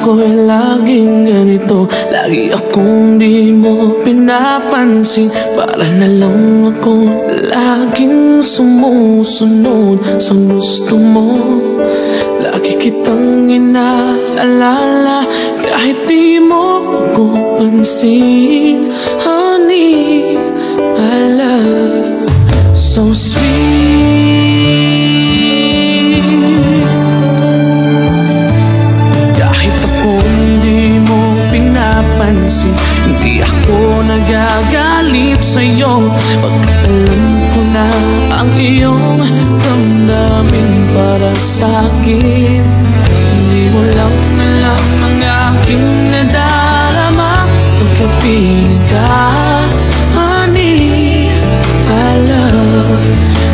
ako'y laging ganito, lagi akong di mo pinapansin. Para na lang ako laging sumusunod sa gusto mo. Lagi kitang inaalala kahit di mo ako pansin. Honey, my love, so sweet. Hindi ako nagagalit sa'yo, pagkat alam ko na ang iyong damdamin para sa'kin. Hindi mo lang alam ang aking nadarama pagkapiling ka. Honey, I love,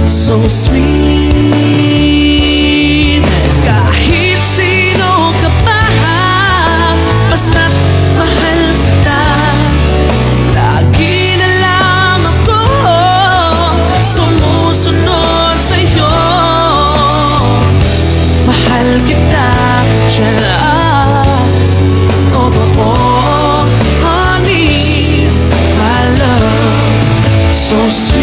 so sweet. Kahit sino ka pa, basta't mahal kita. Lagi na lang ako sumusunod sa'yo. Mahal kita, siya totoo. Honey, my love, so sweet.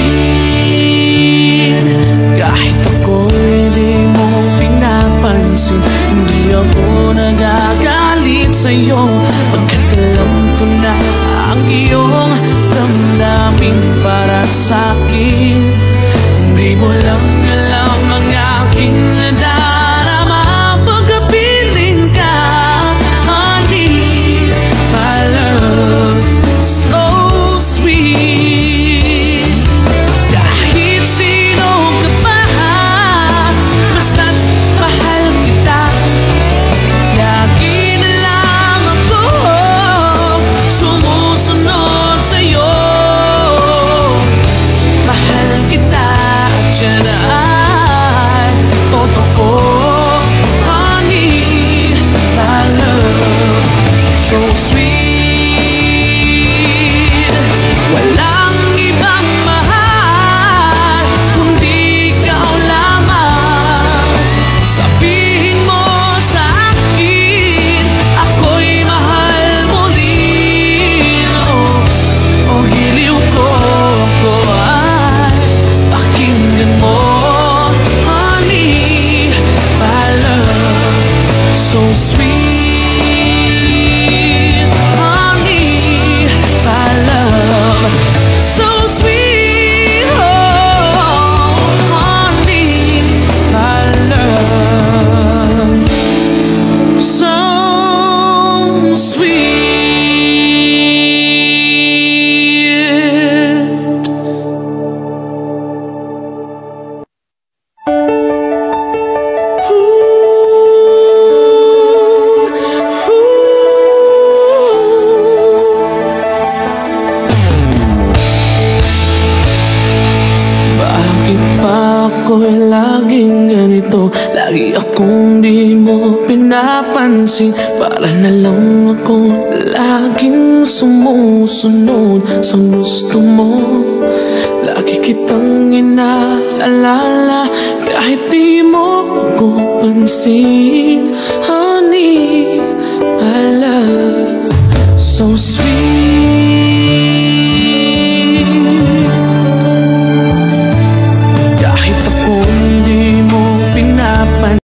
Kahit ako'y di mo pinapansin, hindi ako nagagalit sa'yo, pagkat alam ko na ang iyong damdamin para sa'kin. Hindi mo lang alam ang aking nadarama pagkapiling ka. Honey, my love, so sweet. Kahit sino ka pa, basta't mahal kita. Lagi na lang ako sumusunod sa'yo. Mahal kita at siya ay totoo. Honey, my love, so sweet. Walang ibang mahal kundi ikaw lamang. Sabihin mo sa akin, ako'y mahal mo rin. Oh, hiliw ko, ako ay pakinggan mo. Honey, my love, so sweet. Honey, my love, so sweet. Oh, honey, my love, so sweet. Bakit pa ako'y laging ganito, lagi akong di mo pinapansin. Para na lang ako laging sumusunod sa gusto mo. Lagi kitang inaalala kahit di mo ako pansin. Honey, my love, so sweet.